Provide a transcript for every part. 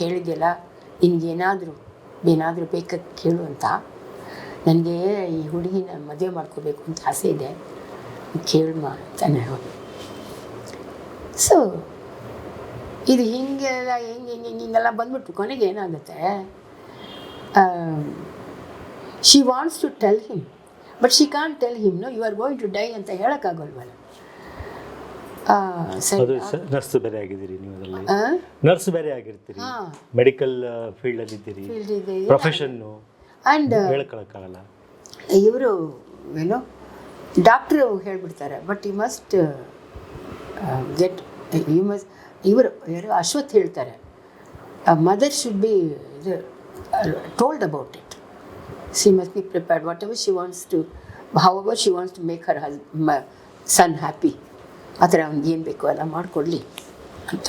ಕೇಳಿದೆಯಲ್ಲ, ನಿನಗೇನಾದರೂ ಬೇಕಾದ ಕೇಳು ಅಂತ. ನನಗೆ ಈ ಹುಡುಗಿನ ಮದುವೆ ಮಾಡ್ಕೋಬೇಕು ಅಂತ ಆಸೆ ಇದೆ, ಕೇಳಮ್ಮ ಅಂತಾನೆ. ಸೊ ಇದು ಹೀಗೆಲ್ಲ ಹಿಂಗೆಲ್ಲ ಬಂದ್ಬಿಟ್ಟು ಕೊನೆಗೆ ಏನಾಗುತ್ತೆ, she wants to tell him but she can't tell him you are going to die ಅಂತ ಹೇಳೋಕ್ಕಾಗಲ್ವಲ್ಲ. ನರ್ಸ್ ಬೇರೆ ಆಗಿದ್ದೀರಿ, ನೀವು ನರ್ಸ್ ಬೇರೆ ಆಗಿರ್ತೀರಿ, ಮೆಡಿಕಲ್ ಫೀಲ್ಡಲ್ಲಿ ಇದ್ದೀರಿ, ಪ್ರೊಫೆಷನ್ನು ಆ್ಯಂಡ್ ಹೇಳ್ಕೊಳಕ್ಕಾಗಲ್ಲ. ಇವರು ಏನೋ ಡಾಕ್ಟ್ರು ಹೇಳ್ಬಿಡ್ತಾರೆ, ಬಟ್ ಯು ಮಸ್ಟ್ ಗೆಟ್ ಇವರು ಯಾರು ಅಶ್ವಥ್ ಹೇಳ್ತಾರೆ, mother should be told about it. She must be prepared whatever she wants to, however she wants to make her son happy. ಆ ಥರ ಅವ್ನಿಗೆ ಏನು ಬೇಕೋ ಎಲ್ಲ ಮಾಡಿಕೊಡ್ಲಿ ಅಂತ.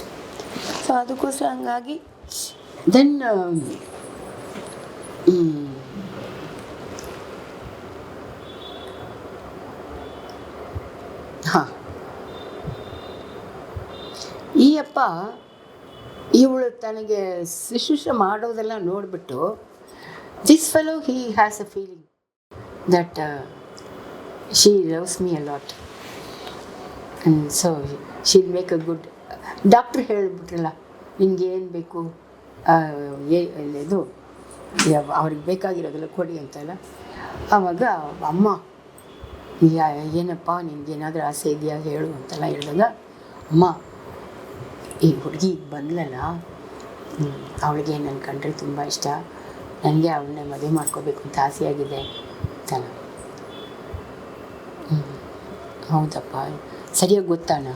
ಸೊ ಅದಕ್ಕೋಸ್ಕರ ಹಂಗಾಗಿ ದೆನ್ ಹಾಂ, ಈ ಅಪ್ಪ ಇವಳು ತನಗೆ ಶುಶ್ರೂಷೆ ಮಾಡೋದೆಲ್ಲ ನೋಡಿಬಿಟ್ಟು, this fellow he has a feeling that she loves me a lot, so she'll make a good. Doctor ಹೇಳಿಬಿಟ್ರಲ್ಲ, ನಿನಗೇನು ಬೇಕು ಇದು ಅವ್ರಿಗೆ ಬೇಕಾಗಿರೋದೆಲ್ಲ ಕೊಡಿ ಅಂತಲ್ಲ. ಆವಾಗ ಅಮ್ಮ ಏನಪ್ಪ ನಿನಗೇನಾದರೂ ಆಸೆ ಇದೆಯಾ ಹೇಳು ಅಂತೆಲ್ಲ ಹೇಳಿದಾಗ, ಅಮ್ಮ ಈ ಹುಡುಗಿ ಬಂದ್ಲಲ್ಲ, ಅವಳಿಗೆ ನನ್ನ ಕಂಡ್ರೆ ತುಂಬ ಇಷ್ಟ, ನನಗೆ ಅವಳನ್ನೇ ಮದುವೆ ಮಾಡ್ಕೋಬೇಕು ಅಂತ ಆಸೆಯಾಗಿದೆ ಅಂತಲ್ಲ. ಹೌದಪ್ಪ, ಸರಿಯಾಗಿ ಗೊತ್ತಾಣ?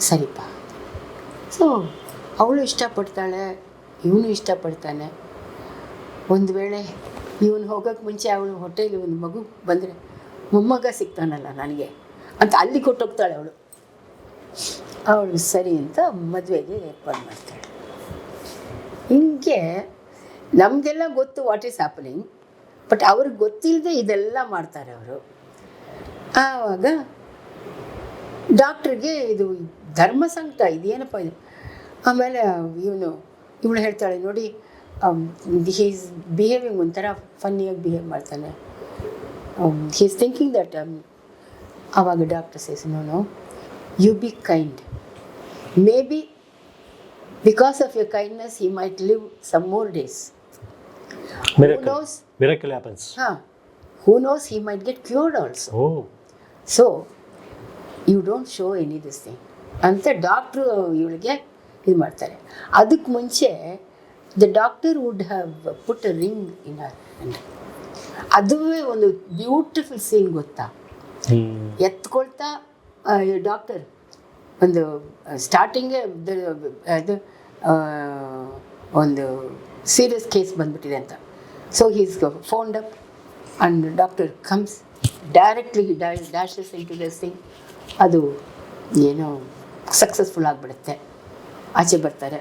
ಸರಿಪ್ಪ. ಸೊ ಅವಳು ಇಷ್ಟಪಡ್ತಾಳೆ, ಇವನು ಇಷ್ಟಪಡ್ತಾನೆ. ಒಂದು ವೇಳೆ ಇವನು ಹೋಗೋಕ್ಕೆ ಮುಂಚೆ ಅವಳು ಹೊಟ್ಟೆಲಿ ಒಂದು ಮಗು ಬಂದರೆ ಮೊಮ್ಮಗ ಸಿಗ್ತಾನಲ್ಲ ನನಗೆ ಅಂತ ಅಲ್ಲಿ ಕೊಟ್ಟೋಗ್ತಾಳೆ ಅವಳು. ಅವಳು ಸರಿ ಅಂತ ಮದುವೆಗೆ ಏರ್ಪಾಡು ಮಾಡ್ತಾಳೆ. ಹಿಂಗೆ ನಮಗೆಲ್ಲ ಗೊತ್ತು ವಾಟ್ ಈಸ್ ಹ್ಯಾಪನಿಂಗ್, ಬಟ್ ಅವ್ರಿಗೆ ಗೊತ್ತಿಲ್ಲದೆ ಇದೆಲ್ಲ ಮಾಡ್ತಾರೆ ಅವರು. ಆವಾಗ ಡಾಕ್ಟ್ರಿಗೆ ಇದು ಧರ್ಮ ಸಂಕಟ, ಇದೇನಪ್ಪ ಇದು. ಆಮೇಲೆ ಇವಳು ಹೇಳ್ತಾಳೆ, ನೋಡಿ ಹಿ ಈಸ್ ಬಿಹೇವಿಂಗ್ ಒಂಥರ ಫನ್ನಿಯಾಗಿ ಬಿಹೇವ್ ಮಾಡ್ತಾನೆ, ಹಿ ಈಸ್ ಥಿಂಕಿಂಗ್ ದಟ್. ಆವಾಗ doctor says, no you be kind, maybe because of your kindness he might live some more days. Miracle happens. Who knows, he might get cured also. So you don't show any this thing ಅಂತ doctor ಇವಳಿಗೆ ಇದು ಮಾಡ್ತಾರೆ. ಅದಕ್ಕೆ ಮುಂಚೆ the doctor would have put a ring in her hand. ಅದುವೇ ಒಂದು beautiful scene ಗೊತ್ತಾ. ಎತ್ಕೊಳ್ತಾ doctor ಒಂದು ಸ್ಟಾರ್ಟಿಂಗೇ ಅದು ಒಂದು ಸೀರಿಯಸ್ ಕೇಸ್ ಬಂದ್ಬಿಟ್ಟಿದೆ ಅಂತ. So he's phoned up and doctor comes directly dashes in to this thing. ಅದು ಏನೋ ಸಕ್ಸಸ್ಫುಲ್ ಆಗಿಬಿಡುತ್ತೆ. ಆಚೆ ಬರ್ತಾರೆ,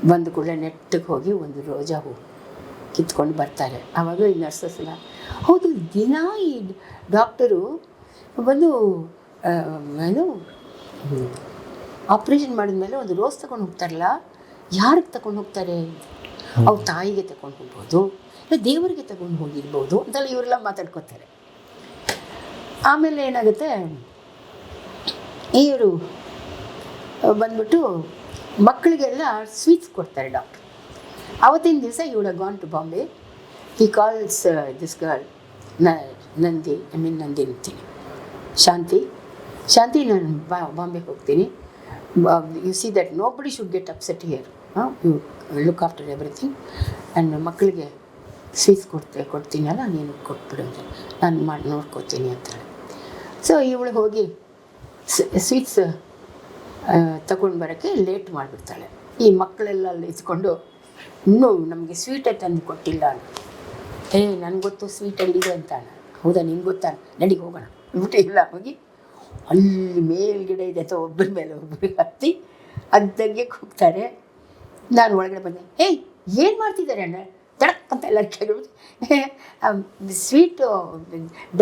ಬಂದ ಕೂಡಲೇ ನೆಟ್ಟಿಗೆ ಹೋಗಿ ಒಂದು ರೋಜಾ ಹೂ ಕಿತ್ಕೊಂಡು ಬರ್ತಾರೆ. ಆವಾಗ ಈ ನರ್ಸಸ್ ಎಲ್ಲ, ಹೌದು ದಿನ ಈ ಡಾಕ್ಟರು ಬಂದು ಏನು ಆಪ್ರೇಷನ್ ಮಾಡಿದ್ಮೇಲೆ ಒಂದು ರೋಸ್ ತಗೊಂಡು ಹೋಗ್ತಾರಲ್ಲ, ಯಾರಿಗೆ ತಗೊಂಡು ಹೋಗ್ತಾರೆ? ಅವ್ರ ತಾಯಿಗೆ ತಗೊಂಡು ಹೋಗ್ಬೋದು, ಇಲ್ಲ ದೇವರಿಗೆ ತಗೊಂಡು ಹೋಗಿರ್ಬೋದು ಅಂತೆಲ್ಲ ಇವರೆಲ್ಲ ಮಾತಾಡ್ಕೋತಾರೆ. ಆಮೇಲೆ ಏನಾಗುತ್ತೆ, ಇವರು ಬಂದ್ಬಿಟ್ಟು ಮಕ್ಕಳಿಗೆಲ್ಲ ಸ್ವೀಟ್ಸ್ ಕೊಡ್ತಾರೆ ಡಾಕ್ಟ್ರು. ಆವತ್ತಿನ ದಿವಸ ಇವಳು gone to Bombay. He calls this girl ನಂದಿ ಅಂತೀನಿ, ಶಾಂತಿ ನಾನು ಬಾಂಬೆಗೆ ಹೋಗ್ತೀನಿ. You see that nobody should get upset here, you look after everything and ಮಕ್ಕಳಿಗೆ ಸ್ವೀಟ್ಸ್ ಕೊಡ್ತೀನಲ್ಲ ನೀನು ಕೊಟ್ಬಿಡು, ನಾನು ಮಾಡಿ ನೋಡ್ಕೋತೀನಿ ಅಂತಾಳೆ. ಸೊ ಇವಳು ಹೋಗಿ ಸ್ವೀಟ್ಸ್ ತಗೊಂಡು ಬರೋಕ್ಕೆ ಲೇಟ್ ಮಾಡಿಬಿಡ್ತಾಳೆ. ಈ ಮಕ್ಕಳೆಲ್ಲ ಅಲ್ಲಿ ಇಸ್ಕೊಂಡು, ಇನ್ನೂ ನಮಗೆ ಸ್ವೀಟೇ ತಂದು ಕೊಟ್ಟಿಲ್ಲ ಅಣ್ಣ. ನನಗೆ ಗೊತ್ತು ಸ್ವೀಟಲ್ಲಿದೆ ಅಂತಾಣ. ಹೌದಾ, ನಿನ್ಗೆ ಗೊತ್ತಾ, ನಡಿಗೆ ಹೋಗೋಣ ಬಿಟ್ಟು ಇಲ್ಲ ಹೋಗಿ ಅಲ್ಲಿ ಮೇಲ್ಗಡೆ ಇದೆ ಅಥವಾ ಒಬ್ಬರ ಮೇಲೆ ಒಬ್ಬರಿಗೆ ಹತ್ತಿ ಅದ್ದಕ್ಕೆ ಹೋಗ್ತಾರೆ. ನಾನು ಒಳಗಡೆ ಬಂದೆ, ಏನು ಮಾಡ್ತಿದ್ದಾರೆ ಅಣ್ಣ ತಡಕ್ ಅಂತ ಎಲ್ಲ ಕೇಳ್ಬಿಟ್ಟು, ಸ್ವೀಟು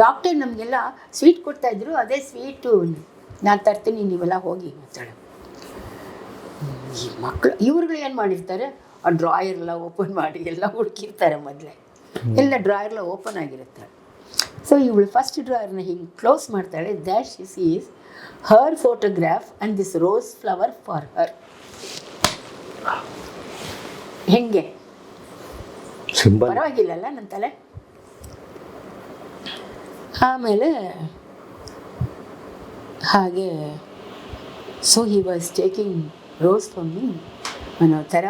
ಡಾಕ್ಟರ್ ನಮಗೆಲ್ಲ ಸ್ವೀಟ್ ಕೊಡ್ತಾಯಿದ್ರು, ಅದೇ ಸ್ವೀಟು ನಾನು ತರ್ತೀನಿ, ನೀವೆಲ್ಲ ಹೋಗಿ ಅಂತಾಳೆ. ಈ ಮಕ್ಕಳು ಇವ್ರುಗಳು ಏನು ಮಾಡಿರ್ತಾರೆ, ಆ ಡ್ರಾಯರ್ ಎಲ್ಲ ಓಪನ್ ಮಾಡಿ ಎಲ್ಲ ಹುಡುಕಿರ್ತಾರೆ ಮೊದಲೇ, ಎಲ್ಲ ಡ್ರಾಯರ್ ಎಲ್ಲ ಓಪನ್ ಆಗಿರುತ್ತೆ. ಸೊ ಇವಳು ಫಸ್ಟ್ ಡ್ರಾಯರ್ನ ಹಿಂಗೆ ಕ್ಲೋಸ್ ಮಾಡ್ತಾಳೆ. That she sees her photograph and this rose flower for her. ಹೆಂಗೆ ಸಿಂಬಲ್. ಪರವಾಗಿಲ್ಲಲ್ಲ ನನ್ನ ತಲೆ. ಆಮೇಲೆ ಹಾಗೆ so he was taking rose for me ಅನ್ನೋ ಥರ.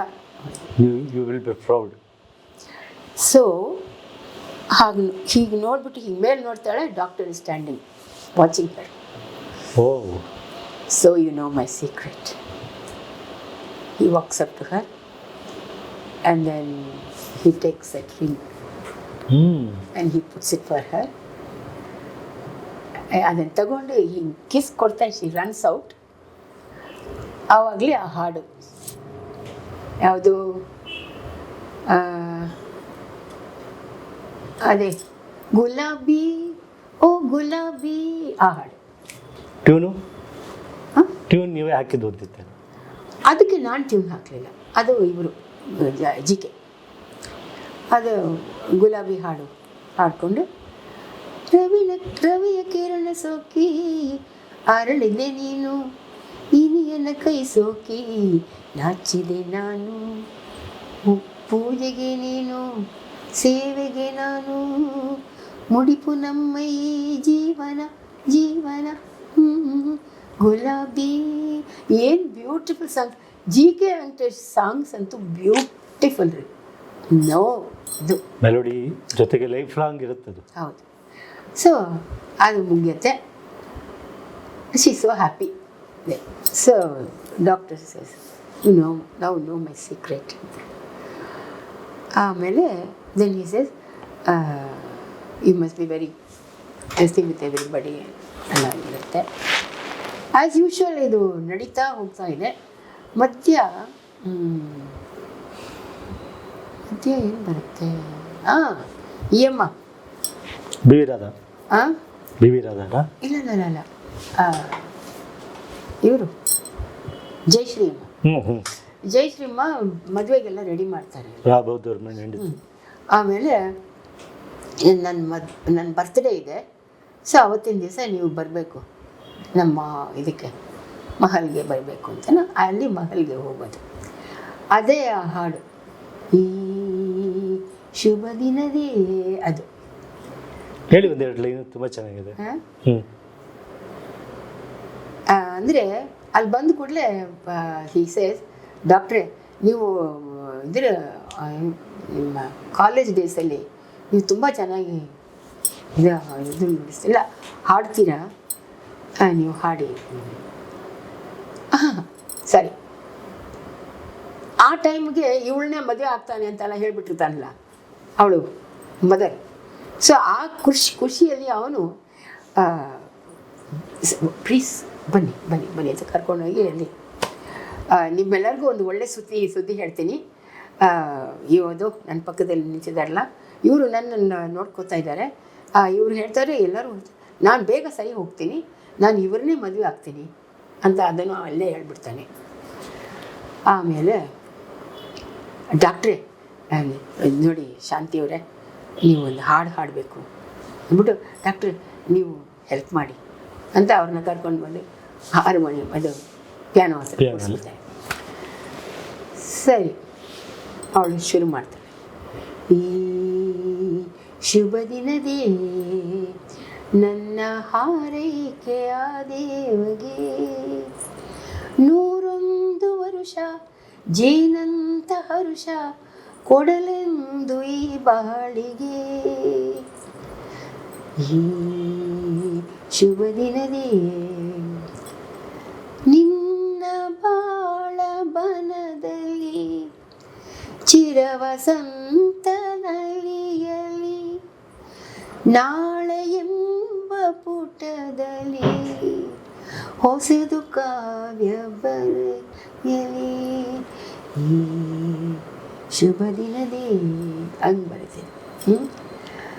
You will be proud. So ಹಾಗೆ ಹೀಗೆ ನೋಡ್ಬಿಟ್ಟು ಹಿಂಗೆ ಮೇಲೆ ನೋಡ್ತಾಳೆ. Doctor is standing watching her. Oh, so you know my secret. He walks up to her and then he takes that ring and he puts it for her. ಅದನ್ನು ತಗೊಂಡು ಹಿಂಗೆ kiss ಕೊಡ್ತಾ ಶಿ ರನ್ಸ್ ಔಟ್. ಆವಾಗಲೇ ಆ ಹಾಡು ಯಾವುದು, ಅದೇ ಗುಲಾಬಿ ಓ ಗುಲಾಬಿ, ಆ ಹಾಡು. ಟ್ಯೂನ್ ನೀವೇ ಹಾಕಿದ್ದು ಅಂತಿದ್ದೆ. ಅದಕ್ಕೆ ನಾನು ಟ್ಯೂನ್ ಹಾಕಲಿಲ್ಲ, ಅದು ಇವರು ಜಿ ಕೆ. ಅದು ಗುಲಾಬಿ ಹಾಡು ಹಾಡಿಕೊಂಡು ರವಿಯ ಕಿರಣ ಸೋಕಿ ಅರಳಿದೆ ನೀನು, ಇನಿಯನ ಕೈ ಸೋಕಿ ನಾಚಿದೆ ನಾನು, ಪೂಜೆಗೆ ನೀನು ಸೇವೆಗೆ ನಾನು, ಮುಡಿಪು ನಮ್ಮ ಈ ಜೀವನ ಜೀವನ ಗುಲಾಬಿ. ಏನು beautiful song. G K Venkatesh songs ಅಂತೂ ಬ್ಯೂಟಿಫುಲ್ ರೀ. ನೋ ಇದು ಮೆಲೋಡಿ ಜೊತೆಗೆ ಲೈಫ್ ಲಾಂಗ್ ಇರುತ್ತದು. ಹೌದು. ಸೊ ಅದು ಮುಗಿಯುತ್ತೆ. She so happy. So doctor says you know my secret. ಆಮೇಲೆ then he says you must be very testing with everybody ಎಲ್ಲ ಇರುತ್ತೆ. ಆ್ಯಸ್ ಯೂಶ್ವಲ್ ಇದು ನಡೀತಾ ಹೋಗ್ತಾ ಇದೆ. ಮಧ್ಯ ಏನು ಬರುತ್ತೆ, ಈ ಅಮ್ಮ B V Radha. B V Radha ಇಲ್ಲ ಇವರು ಜಯಶ್ರೀಮ್ಮ ಮದುವೆಗೆಲ್ಲ ರೆಡಿ ಮಾಡ್ತಾರೆ. ಆಮೇಲೆ ನನ್ನ ಬರ್ತ್ಡೇ ಇದೆ, ಸೊ ಅವತ್ತಿನ ದಿವಸ ನೀವು ಬರಬೇಕು ನಮ್ಮ ಇದಕ್ಕೆ ಮಹಲ್ಗೆ ಬರಬೇಕು ಅಂತ. ಅಲ್ಲಿ ಮಹಲ್ಗೆ ಹೋಗೋದು. ಅದೇ ಆ ಹಾಡು, ಈ ಶುಭ ದಿನದೇ, ಅದು ಹೇಳಿ ಒಂದೆರಡು ಲೈನ್. ತುಂಬ ಚೆನ್ನಾಗಿದೆ. ಅಂದರೆ ಅಲ್ಲಿ ಬಂದ ಕೂಡಲೇ ಹಿ ಸೇಸ್, ಡಾಕ್ಟ್ರೇ ನೀವು ನಿಮ್ಮ ಕಾಲೇಜ್ ಡೇಸಲ್ಲಿ ನೀವು ತುಂಬ ಚೆನ್ನಾಗಿ ಇದು ನುಡಿಸ್ತಿಲ್ಲ, ಹಾಡ್ತೀರಾ, ನೀವು ಹಾಡಿ. ಸರಿ. ಆ ಟೈಮ್ಗೆ ಇವಳನ್ನೇ ಮದುವೆ ಆಗ್ತಾನೆ ಅಂತೆಲ್ಲ ಹೇಳ್ಬಿಟ್ಟಿರ್ತಾನಲ್ಲ ಅವಳು ಮದರ್. ಸೊ ಆ ಖುಷಿಯಲ್ಲಿ ಅವನು ಪ್ಲೀಸ್ ಬನ್ನಿ ಬನ್ನಿ ಬನ್ನಿ ಅಂತ ಕರ್ಕೊಂಡೋಗಿ ಅಲ್ಲಿ ನಿಮ್ಮೆಲ್ಲರಿಗೂ ಒಂದು ಒಳ್ಳೆ ಸುದ್ದಿ ಹೇಳ್ತೀನಿ. ಇವರು ನನ್ನ ಪಕ್ಕದಲ್ಲಿ ನಿಂತಿದ್ದಾರಲ್ಲ, ಇವರು ನನ್ನನ್ನು ನೋಡ್ಕೋತಾ ಇದ್ದಾರೆ. ಇವ್ರು ಹೇಳ್ತಾರೆ ಎಲ್ಲರೂ ನಾನು ಬೇಗ ಸರಿ ಹೋಗ್ತೀನಿ, ನಾನು ಇವ್ರನ್ನೇ ಮದುವೆ ಆಗ್ತೀನಿ ಅಂತ ಅದನ್ನು ಅಲ್ಲೇ ಹೇಳ್ಬಿಡ್ತಾನೆ. ಆಮೇಲೆ ಡಾಕ್ಟ್ರೇ ನೋಡಿ ಶಾಂತಿಯವರೇ, ನೀವು ಒಂದು ಹಾಡು ಹಾಡಬೇಕು ಅಂದ್ಬಿಟ್ಟು, ಡಾಕ್ಟ್ರೆ ನೀವು ಹೆಲ್ಪ್ ಮಾಡಿ ಅಂತ ಅವ್ರನ್ನ ಕರ್ಕೊಂಡು ಬಂದು ಹಾರ್ಮೋನಿಯಂ ಅದು ಪಿಯಾನೋ ಹತ್ರ ಕೂರಿಸ್ಬಿಡ್ತಾರೆ. ಸರಿ, ಅವಳು ಶುರು ಮಾಡ್ತಾಳೆ. ಈ ಶುಭ ದಿನದೇ ನನ್ನ ಹಾರೈಕೆಯ ದೇವಗೆ 101 ವರುಷ ಜೇನಂತ ಹರುಷ ಕೊಡಲೆಂದು ಈ ಬಾಳಿಗೆ. ಈ ಶುಭ ದಿನದೇ ನಿನ್ನ ಬಾಳ ಬನದಲ್ಲಿ ಚಿರವಸಂತ ನಲಿಯಲಿ, ನಾಳೆ ಎಂಬ ಪುಟದಲ್ಲಿ ಹೊಸದು ಕಾವ್ಯ ಬರೆಯಲಿ. ಈ ಶುಭ ದಿನದೇ ಹಂಗೆ ಬರೀತೀನಿ.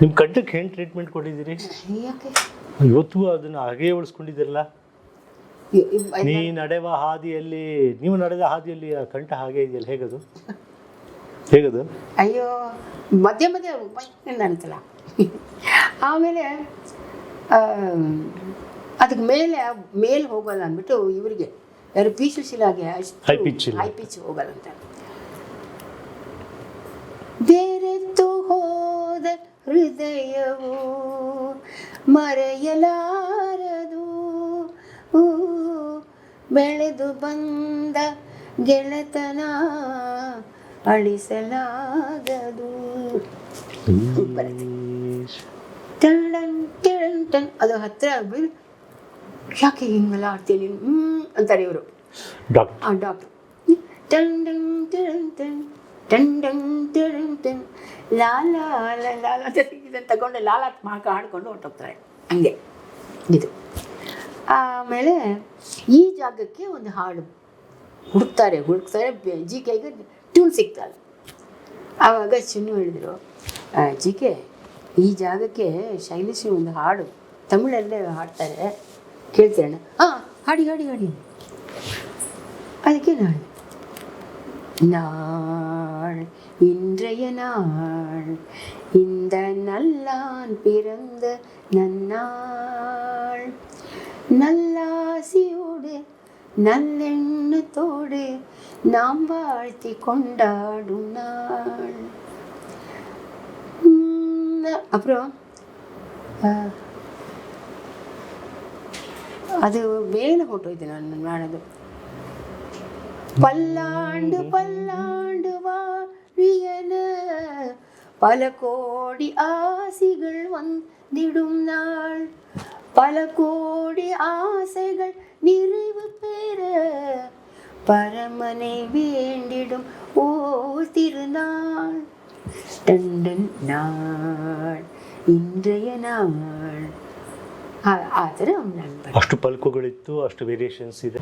ನಿಮ್ಮ ಕಂಠಕ್ಕೆ ಏನು ಟ್ರೀಟ್ಮೆಂಟ್ ಕೊಟ್ಟಿದ್ದೀರಿ? ಯಾಕೆ ಇವತ್ತು ಅದನ್ನು ಹಾಗೇ ಉಳಿಸ್ಕೊಂಡಿದ್ದೀರಲ್ಲ? ನೀ ನಡೆವ ಹಾದಿಯಲ್ಲಿ ನೀವು ನಡೆದ ಹಾದಿಯಲ್ಲಿ ಆ ಕಂಠ ಹಾಗೆ ಇದೆಯಲ್ಲ, ಹೇಗದು ಹೇಗದು? ಅಯ್ಯೋ ಮಧ್ಯೆ ಮಧ್ಯೆ ಅಂತಲ್ಲ. ಆಮೇಲೆ ಅದಕ್ಕೆ ಮೇಲೆ ಹೋಗಲ್ಲ ಅಂದ್ಬಿಟ್ಟು ಇವರಿಗೆ ಯಾರು ಪಿ ಸುಶೀಲಾಗೆ ಅಷ್ಟು ಹೈ ಪಿಚ್ ಹೋಗಲ್ಲ ಅಂತ. ಬೇರೆತ್ತು ಹೋದ ಹೃದಯವು ಮರೆಯಲಾರದು, ಬೆಳೆದು ಬಂದ ಗೆಳೆತನ ಅಳಿಸಲಾಗದು. ಅದು ಹತ್ರ ಯಾಕೆ ಹಿಂಗೆಲ್ಲ ಆಡ್ತೀನಿ ಅಂತಾರೆ ಇವರು ಡಾಕ್ಟರ್. ಲಾಲಾ ಲಾಲ ಇದನ್ನು ತಗೊಂಡು ಲಾಲ ಹಾಡ್ಕೊಂಡು ಹೊರಟೋಗ್ತಾರೆ ಹಂಗೆ ಇದು. ಆಮೇಲೆ ಈ ಜಾಗಕ್ಕೆ ಒಂದು ಹಾಡು ಹುಡುಕ್ತಾರೆ ಜಿ ಕೆಗೆ ಟ್ಯೂನ್ ಸಿಗ್ತಲ್ಲ. ಆವಾಗ ಚಿನ್ನು ಹೇಳಿದರು, ಜಿ ಕೆ ಈ ಜಾಗಕ್ಕೆ ಶೈಲೇಶ್ ಒಂದು ಹಾಡು ತಮಿಳಲ್ಲೇ ಹಾಡ್ತಾರೆ, ಕೇಳ್ತೀರಣ್ಣ? ಹಾಂ ಹಾಡಿ ಹಾಡಿ ಹಾಡಿ. ಅದಕ್ಕೆ நாள் இன்றைய நாள் இந்த நல்லான் பிறந்த நன்னாள், நல்லாசியோடு நல்லெண்ணத்தோடு நாம் வாழ்த்தி கொண்டாடும் நாள். அப்புறம் அது வேலை போட்டோது நானது. பல்லாண்டு பல்லாண்டு வாழியன பல கோடி ஆசைகள் வந்திடும் நாள், பல கோடி ஆசைகள் நிறைவு பெற பரமனை வேண்டிடும் ஓ திருநாள். டண்டன் நாள் இன்றைய நாள். ಆ ಥರ ಅಷ್ಟು ಪಲ್ಕುಗಳಿತ್ತು, ಅಷ್ಟು ವೇರಿಯೇಷನ್ಸ್ ಇದೆ.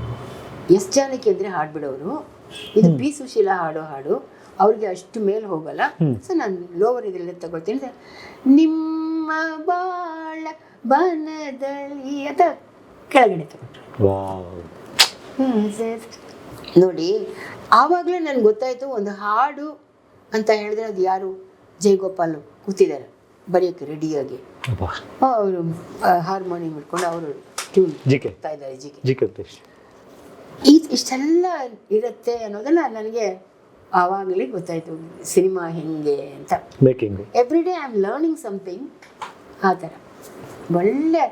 ಎಸ್ ಜಾನಕಿ ಅಂದರೆ ಹಾಡ್ಬಿಡೋರು, ಇದು ಪಿ ಸುಶೀಲಾ ಹಾಡೋ ಹಾಡು ಅವ್ರಿಗೆ ಅಷ್ಟು ಮೇಲೆ ಹೋಗಲ್ಲ. ಸೊ ನಾನು ಲೋವರ್ ಇದರಲ್ಲಿ ತಗೊಳ್ತೀನಿ. ನಿಮ್ಮ ಬಾಳ ಬನದಲ್ಲಿ ಅಂತ ಕೆಳಗಡೆ ತಗೊಂಡ್ರು ನೋಡಿ. ಆವಾಗಲೇ ನನಗೆ ಗೊತ್ತಾಯಿತು ಒಂದು ಹಾಡು ಅಂತ ಹೇಳಿದ್ರೆ ಅದು ಯಾರು, ಜಯಗೋಪಾಲ್ ಕೂತಿದ್ದಾರೆ ಬರೆಯೋಕ್ಕೆ ರೆಡಿಯಾಗಿ. ಅವರು ಹಾರ್ಮೋನಿಯಂ ಇಟ್ಕೊಂಡು ಅವರು ಟ್ಯೂನ್ ಹೋಗ್ತಾ ಇದ್ದಾರೆ. ಇಷ್ಟೆಲ್ಲ ಇರುತ್ತೆ ಅನ್ನೋದನ್ನ ನನಗೆ ಆವಾಗಲೇ ಗೊತ್ತಾಯಿತು, ಸಿನಿಮಾ ಹೆಂಗೆ ಅಂತ. Every day I am learning something. ಆ ಥರ ಒಳ್ಳೆ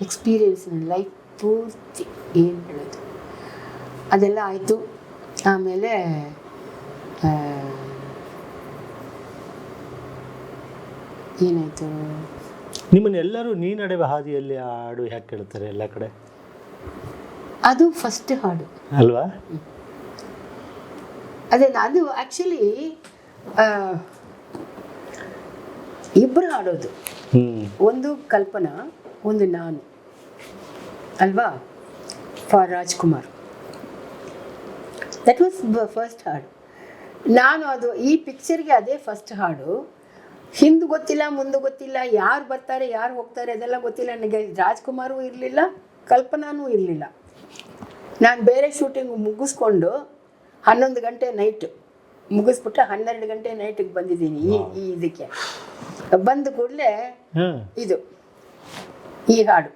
ಎಕ್ಸ್ಪೀರಿಯನ್ಸ್ ನನ್ನ ಲೈಫ್ ಪೂರ್ತಿ. ಏನು ಹೇಳೋದು, ಅದೆಲ್ಲ ಆಯಿತು. ಆಮೇಲೆ ಏನಾಯಿತು, ನಿಮ್ಮನ್ನೆಲ್ಲರೂ ನೀ ನಡೆವ ಹಾದಿಯಲ್ಲಿ ಹಾಡು ಯಾಕೆ ಕೇಳ್ತಾರೆ ಎಲ್ಲ ಕಡೆ? ಅದು ಫಸ್ಟ್ ಹಾಡು ಅಲ್ವಾ? ಅದೇ ಅದು ಆ್ಯಕ್ಚುಲಿ ಇಬ್ಬರು ಹಾಡೋದು, ಒಂದು ಕಲ್ಪನಾ ಒಂದು ನಾನು ಅಲ್ವಾ, for Rajkumar. That was first ಹಾಡು. ನಾನು ಅದು ಈ ಪಿಕ್ಚರ್ಗೆ ಅದೇ ಫಸ್ಟ್ ಹಾಡು. ಹಿಂದೆ ಗೊತ್ತಿಲ್ಲ, ಮುಂದೆ ಗೊತ್ತಿಲ್ಲ, ಯಾರು ಬರ್ತಾರೆ ಯಾರು ಹೋಗ್ತಾರೆ ಅದೆಲ್ಲ ಗೊತ್ತಿಲ್ಲ ನನಗೆ. ರಾಜ್ಕುಮಾರೂ ಇರಲಿಲ್ಲ, ಕಲ್ಪನಾನೂ ಇರಲಿಲ್ಲ. ನಾನು ಬೇರೆ ಶೂಟಿಂಗ್ ಮುಗಿಸ್ಕೊಂಡು 11 ಗಂಟೆ ನೈಟ್ ಮುಗಿಸ್ಬಿಟ್ಟು 12 ಗಂಟೆ ನೈಟಿಗೆ ಬಂದಿದ್ದೀನಿ ಈ ಇದಕ್ಕೆ. ಬಂದ ಕೂಡಲೇ ಇದು ಈ ಹಾಡು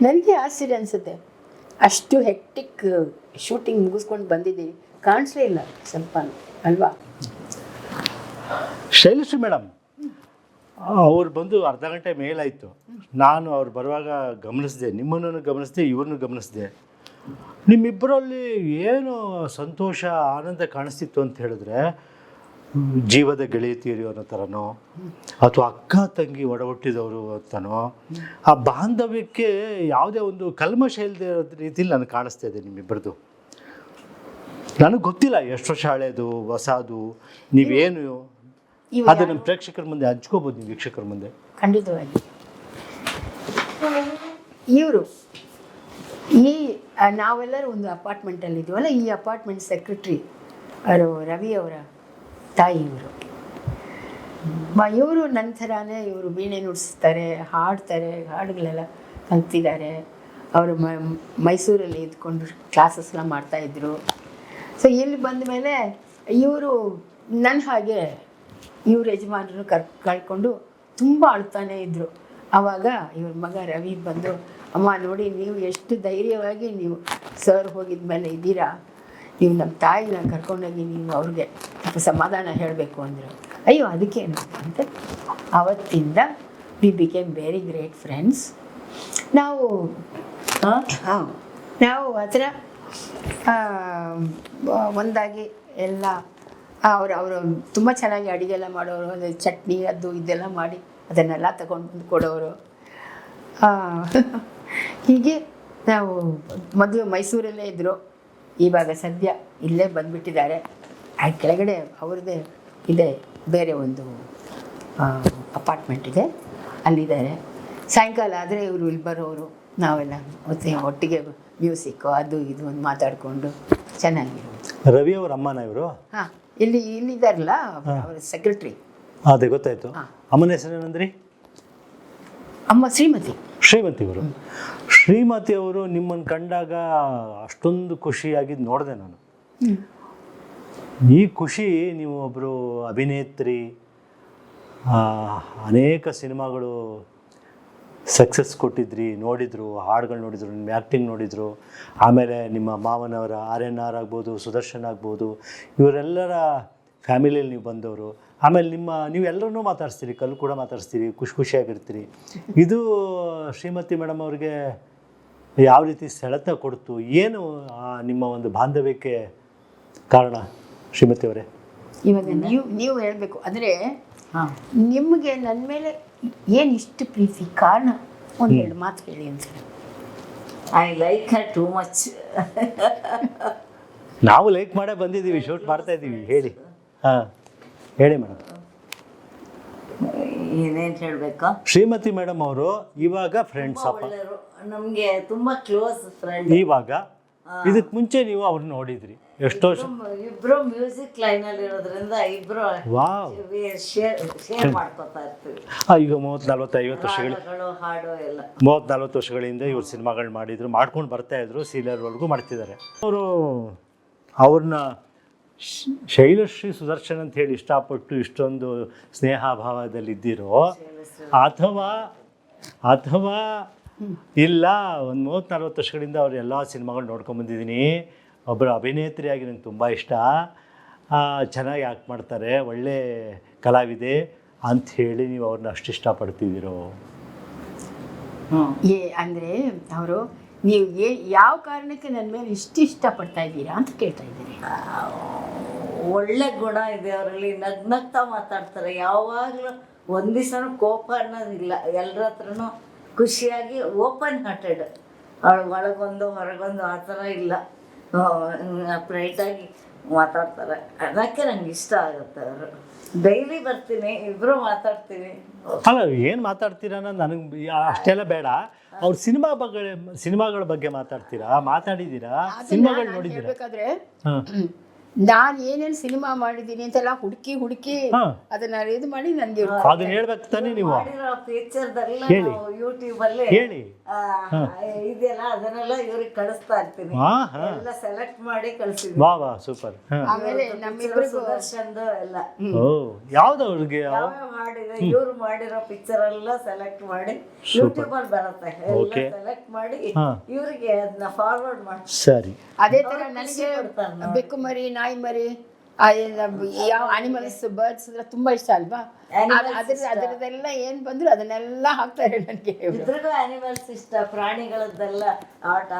ನನಗೆ ಆಶ್ಚರ್ಯ ಅನಿಸುತ್ತೆ. ಅಷ್ಟು ಹೆಕ್ಟಿಕ್ ಶೂಟಿಂಗ್ ಮುಗಿಸ್ಕೊಂಡು ಬಂದಿದ್ದೀನಿ, ಕಾಣಿಸ್ಲೇ ಇಲ್ಲ ಸ್ವಲ್ಪ ಅಲ್ವಾ. ಶೈಲಶ್ರೀ ಮೇಡಮ್ ಅವ್ರು ಬಂದು ಅರ್ಧ ಗಂಟೆ ಮೇಲಾಯಿತು. ನಾನು ಅವ್ರು ಬರುವಾಗ ಗಮನಿಸಿದೆ, ನಿಮ್ಮನ್ನು ಗಮನಿಸಿದೆ, ಇವ್ರನ್ನೂ ಗಮನಿಸಿದೆ. ನಿಮ್ಮಿಬ್ಬರಲ್ಲಿ ಏನು ಸಂತೋಷ ಆನಂದ ಕಾಣಿಸ್ತಿತ್ತು ಅಂತ ಹೇಳಿದ್ರೆ, ಜೀವದ ಗೆಳೆಯತಿಯರು ಅನ್ನೋ ಥರನೋ ಅಥವಾ ಅಕ್ಕ ತಂಗಿ ಒಡಹುಟ್ಟಿದವರು ಅಂತನೋ, ಆ ಬಾಂಧವ್ಯಕ್ಕೆ ಯಾವುದೇ ಒಂದು ಕಲ್ಮಶ ಇಲ್ಲದೆ ರೀತಿಯಲ್ಲಿ ನನಗೆ ಕಾಣಿಸ್ತಾ ಇದೆ ನಿಮ್ಮಿಬ್ಬರದು. ನನಗೆ ಗೊತ್ತಿಲ್ಲ ಎಷ್ಟು ವರ್ಷ ಹಳೇದು ಹೊಸದು ನೀವೇನು, ಅದು ನಮ್ಮ ಪ್ರೇಕ್ಷಕರ ಮುಂದೆ ಹಂಚ್ಕೋಬೋದು, ನೀವು ವೀಕ್ಷಕರ ಮುಂದೆ. ಖಂಡಿತವಾಗಿ ಇವರು ಈ ನಾವೆಲ್ಲರೂ ಒಂದು ಅಪಾರ್ಟ್ಮೆಂಟಲ್ಲಿ ಇದ್ದೀವಲ್ಲ, ಈ ಅಪಾರ್ಟ್ಮೆಂಟ್ ಸೆಕ್ರೆಟ್ರಿ ಅವರು ರವಿ ಅವರ ತಾಯಿ ಇವರು. ಇವರು ನನ್ನ ಥರನೇ ಇವರು ವೀಣೆ ನುಡಿಸ್ತಾರೆ, ಹಾಡ್ತಾರೆ, ಹಾಡುಗಳೆಲ್ಲ ಕಲ್ತಿದ್ದಾರೆ. ಅವರು ಮೈಸೂರಲ್ಲಿ ಇದ್ಕೊಂಡು ಕ್ಲಾಸಸ್ನ ಮಾಡ್ತಾಯಿದ್ರು. ಸೊ ಇಲ್ಲಿ ಬಂದ ಮೇಲೆ ಇವರು ನನ್ನ ಹಾಗೆ ಇವ್ರ ಯಜಮಾನರು ಕಳ್ಕೊಂಡು ತುಂಬ ಅಳ್ತಾನೆ ಇದ್ದರು. ಆವಾಗ ಇವ್ರ ಮಗ ರವಿ ಬಂದು, ಅಮ್ಮ ನೋಡಿ ನೀವು ಎಷ್ಟು ಧೈರ್ಯವಾಗಿ ನೀವು ಸರ್ ಹೋಗಿದ ಮೇಲೆ ಇದ್ದೀರಾ, ನೀವು ನಮ್ಮ ತಾಯಿನ ಕರ್ಕೊಂಡೋಗಿ ನೀವು ಅವ್ರಿಗೆ ಸ್ವಲ್ಪ ಸಮಾಧಾನ ಹೇಳಬೇಕು ಅಂದರು. ಅಯ್ಯೋ ಅದಕ್ಕೇನು ಅಂತ ಆವತ್ತಿಂದ we became very great friends. ನಾವು ಆ ಥರ ಒಂದಾಗಿ ಎಲ್ಲ ಅವರು ತುಂಬ ಚೆನ್ನಾಗಿ ಅಡುಗೆ ಎಲ್ಲ ಮಾಡೋರು. ಅದು ಚಟ್ನಿ ಅದು ಇದೆಲ್ಲ ಮಾಡಿ ಅದನ್ನೆಲ್ಲ ತಗೊಂಡು ಬಂದು ಕೊಡೋರು. ಹೀಗೆ ನಾವು ಮೊದಲು ಮೈಸೂರಲ್ಲೇ ಇದ್ದರು, ಇವಾಗ ಸದ್ಯ ಇಲ್ಲೇ ಬಂದುಬಿಟ್ಟಿದ್ದಾರೆ. ಆ ಕೆಳಗಡೆ ಅವ್ರದ್ದೇ ಇದೆ, ಬೇರೆ ಒಂದು ಅಪಾರ್ಟ್ಮೆಂಟ್ ಇದೆ, ಅಲ್ಲಿದ್ದಾರೆ. ಸಾಯಂಕಾಲ ಆದರೆ ಇವರು ಇಲ್ಲಿ ಬರೋರು, ನಾವೆಲ್ಲ ಒಟ್ಟಿಗೆ ಮ್ಯೂಸಿಕ್ಕು ಅದು ಇದು ಒಂದು ಮಾತಾಡಿಕೊಂಡು ಚೆನ್ನಾಗಿರೋದು. ರವಿ ಅವ್ರ ಅಮ್ಮನ ಇವರು? ಹಾಂ, ಇಲ್ಲಿದ್ದಾರಲ್ಲ ಅವರ ಸೆಕ್ರೆಟ್ರಿ. ಅದೇ ಗೊತ್ತಾಯ್ತು. ಅಮ್ಮನ ಹೆಸರೇನಂದ್ರಿ? ಅಮ್ಮ ಶ್ರೀಮತಿ. ಶ್ರೀಮತಿ ಅವರು. ಶ್ರೀಮತಿ ಅವರು ನಿಮ್ಮನ್ನು ಕಂಡಾಗ ಅಷ್ಟೊಂದು ಖುಷಿಯಾಗಿದ್ದು ನೋಡಿದೆ ನಾನು. ಈ ಖುಷಿ, ನೀವು ಒಬ್ಬರು ಅಭಿನೇತ್ರಿ, ಅನೇಕ ಸಿನಿಮಾಗಳು ಸಕ್ಸಸ್ ಕೊಟ್ಟಿದ್ರಿ, ನೋಡಿದರು, ಹಾಡುಗಳು ನೋಡಿದರು, ನಿಮ್ಮ ಆ್ಯಕ್ಟಿಂಗ್ ನೋಡಿದರು. ಆಮೇಲೆ ನಿಮ್ಮ ಮಾವನವರ RNR ಆಗ್ಬೋದು, ಸುದರ್ಶನ್ ಆಗ್ಬೋದು, ಇವರೆಲ್ಲರ ಫ್ಯಾಮಿಲಿಯಲ್ಲಿ ನೀವು ಬಂದವರು. ಆಮೇಲೆ ನೀವೆಲ್ಲರನ್ನೂ ಮಾತಾಡಿಸ್ತೀರಿ, ಕಲ್ಲು ಕೂಡ ಮಾತಾಡಿಸ್ತೀರಿ, ಖುಷಿಯಾಗಿರ್ತೀರಿ. ಇದು ಶ್ರೀಮತಿ ಮೇಡಮ್ ಅವ್ರಿಗೆ ಯಾವ ರೀತಿ ಸೆಳೆತ ಕೊಡ್ತು, ಏನು ನಿಮ್ಮ ಒಂದು ಬಾಂಧವ್ಯಕ್ಕೆ ಕಾರಣ ಶ್ರೀಮತಿ ಅವರೇ? ಇವಾಗ ನೀವು ಹೇಳಬೇಕು ಅಂದರೆ ನಿಮಗೆ ನನ್ನ ಮೇಲೆ ಏನು ಇಷ್ಟು ಪ್ರೀತಿ ಕಾರಣ ಒಂದೆರಡು ಮಾತು ಹೇಳಿ ಅಂತ. I like her too much. ನಾವು ಲೈಕ್ ಮಾಡೇ ಬಂದಿದ್ದೀವಿ, ಶೂಟ್ ಮಾಡ್ತಾ ಇದ್ದೀವಿ. ಹೇಳಿ. ಹಾಂ ಹೇಳಿ ಮೇಡಮ್. ಏನೇನು ಹೇಳಬೇಕಾ? ಶ್ರೀಮತಿ ಮೇಡಮ್ ಅವರು ಇವಾಗ ಫ್ರೆಂಡ್ಸ್ ಅಪ್ಪ, ನಮಗೆ ತುಂಬ ಕ್ಲೋಸ್ ಫ್ರೆಂಡ್. ಇವಾಗ ಇದಕ್ಕೆ ಮುಂಚೆ ನೀವು ಅವ್ರನ್ನ ನೋಡಿದ್ರಿ ಎಷ್ಟೋ ಇಬ್ರು ಮ್ಯೂಸಿಕ್ ಲೈನಲ್ಲಿ ಇರೋದ್ರಿಂದ ಇಬ್ರು ಶೇರ್ ಮಾಡ್ಕೊತಾ ಇರ್ತೀವಿ. ಈಗ 30-40-50 ವರ್ಷಗಳು, ಹಾಡು ಎಲ್ಲ 30-40 ವರ್ಷಗಳಿಂದ ಇವ್ರು ಸಿನಿಮಾಗಳು ಮಾಡ್ಕೊಂಡು ಬರ್ತಾ ಇದ್ರು, ಸೀರಿಯಲ್ವರೆಗೂ ಮಾಡ್ತಿದ್ದಾರೆ. ಅವ್ರನ್ನ ಶೈಲಶ್ರೀ ಸುದರ್ಶನ್ ಅಂತ ಹೇಳಿ ಇಷ್ಟಪಟ್ಟು ಇಷ್ಟೊಂದು ಸ್ನೇಹಭಾವದಲ್ಲಿದ್ದಿರೋ, ಅಥವಾ ಇಲ್ಲ ಒಂದು 30-40 ವರ್ಷಗಳಿಂದ ಅವ್ರು ಎಲ್ಲ ಸಿನಿಮಾಗಳು ನೋಡ್ಕೊಂಬಂದಿದ್ದೀನಿ. ಒಬ್ಬರು ಅಭಿನೇತ್ರಿಯಾಗಿ ನಂಗೆ ತುಂಬ ಇಷ್ಟ, ಚೆನ್ನಾಗಿ ಆ್ಯಕ್ಟ್ ಮಾಡ್ತಾರೆ, ಒಳ್ಳೆ ಕಲಾವಿದೆ ಅಂಥೇಳಿ ನೀವು ಅವ್ರನ್ನ ಅಷ್ಟು ಇಷ್ಟಪಡ್ತಿದ್ದೀರೋ? ಅಂದರೆ ಅವರು ನೀವು ಯಾವ ಕಾರಣಕ್ಕೆ ನನ್ನ ಮೇಲೆ ಇಷ್ಟಪಡ್ತಾ ಇದ್ದೀರಾ ಅಂತ ಕೇಳ್ತಾ ಇದ್ದೀರಿ. ಒಳ್ಳೆ ಗುಣ ಇದೆ ಅವರಲ್ಲಿ, ನಗ್ನಗ್ತಾ ಮಾತಾಡ್ತಾರೆ, ಯಾವಾಗಲೂ ಒಂದು ದಿವಸನೂ ಕೋಪ ಅನ್ನೋದಿಲ್ಲ, ಎಲ್ಲರ ಹತ್ರನೂ ಖುಷಿಯಾಗಿ ಓಪನ್ ಹಾರ್ಟೆಡ್, ಒಳಗೊಂದು ಹೊರಗೊಂದು ಆ ಥರ ಇಲ್ಲ, ಪ್ರೈಟಾಗಿ ಮಾತಾಡ್ತಾರೆ. ಅದಕ್ಕೆ ನಂಗೆ ಇಷ್ಟ ಆಗುತ್ತೆ. ಅವರು ಡೈಲಿ ಬರ್ತೀನಿ, ಇಬ್ಬರು ಮಾತಾಡ್ತೀವಿ. ಅಲ್ಲ, ಏನು ಮಾತಾಡ್ತೀರಾ ಅನ್ನೋದು ನನಗೆ ಅಷ್ಟೆಲ್ಲ ಬೇಡ. ಅವ್ರ ಸಿನಿಮಾಗಳ ಬಗ್ಗೆ ಮಾತಾಡಿದ್ದೀರಾ, ಸಿನಿಮಾಗಳು ನೋಡಿದ್ದೀರಾ? ಬೇಕಾದ್ರೆ ನಾನು ಏನೇನು ಸಿನಿಮಾ ಮಾಡಿದ್ದೀನಿ ಅಂತೆಲ್ಲ ಹುಡುಕಿ ಅದನ್ನ ಇದು ಮಾಡಿ ನನಗೆ ಅದನ್ನ ಹೇಳ್ಬೇಕು ತಾನೇ ನೀವು. ಫೀಚರ್ದೆಲ್ಲ ಯೂಟ್ಯೂಬ್ ಅಲ್ಲಿ ಹೇಳಿ ಇದೆಲ್ಲ, ಅದನ್ನೆಲ್ಲ ಇವ್ರಿಗೆ ಕಳಿಸ್ತಾ ಇರ್ತೀನಿ, ಎಲ್ಲ ಸೆಲೆಕ್ಟ್ ಮಾಡಿ ಕಳಿಸಿದ್ವಿ. ವಾ ಸೂಪರ್. ಆಮೇಲೆ ನಮ್ಮಿಬ್ಬರಿಗೂ ಸುದರ್ಶನ್ದು ಎಲ್ಲ ಯಾವ್ದು ಅವ್ರಿಗೆ ಯಾವ ಹಾಡಿದೆ ಇವ್ರು ಮಾಡಿರೋ ಪಿಕ್ಚರ್ ಎಲ್ಲ ಸೆಲೆಕ್ಟ್ ಮಾಡಿ ಯೂಟ್ಯೂಬ್ ಅಲ್ಲಿ ಬರುತ್ತೆ, ಎಲ್ಲ ಸೆಲೆಕ್ಟ್ ಮಾಡಿ ಇವ್ರಿಗೆ ಅದನ್ನ ಫಾರ್ವರ್ಡ್ ಮಾಡಿ. ಸರಿ. ಅದೇ ತರ ನನಗೆ ಬೆಕ್ಕು ಮರಿ, ನಾಯಿ ಮರಿ, ಯಾವ ಅನಿಮಲ್ಸ್, ಬರ್ಡ್ಸ್ ಅಂದ್ರೆ ತುಂಬಾ ಇಷ್ಟ ಅಲ್ವಾ? ಅದರದೆಲ್ಲ ಏನ್ ಬಂದ್ರು ಅದನ್ನೆಲ್ಲ ಹಾಕ್ತಾರೆ ನನಗೆ. ಇದ್ರಿಗೂ ಅನಿಮಲ್ಸ್ ಇಷ್ಟ, ಪ್ರಾಣಿಗಳದ್ದೆಲ್ಲ ಆಟ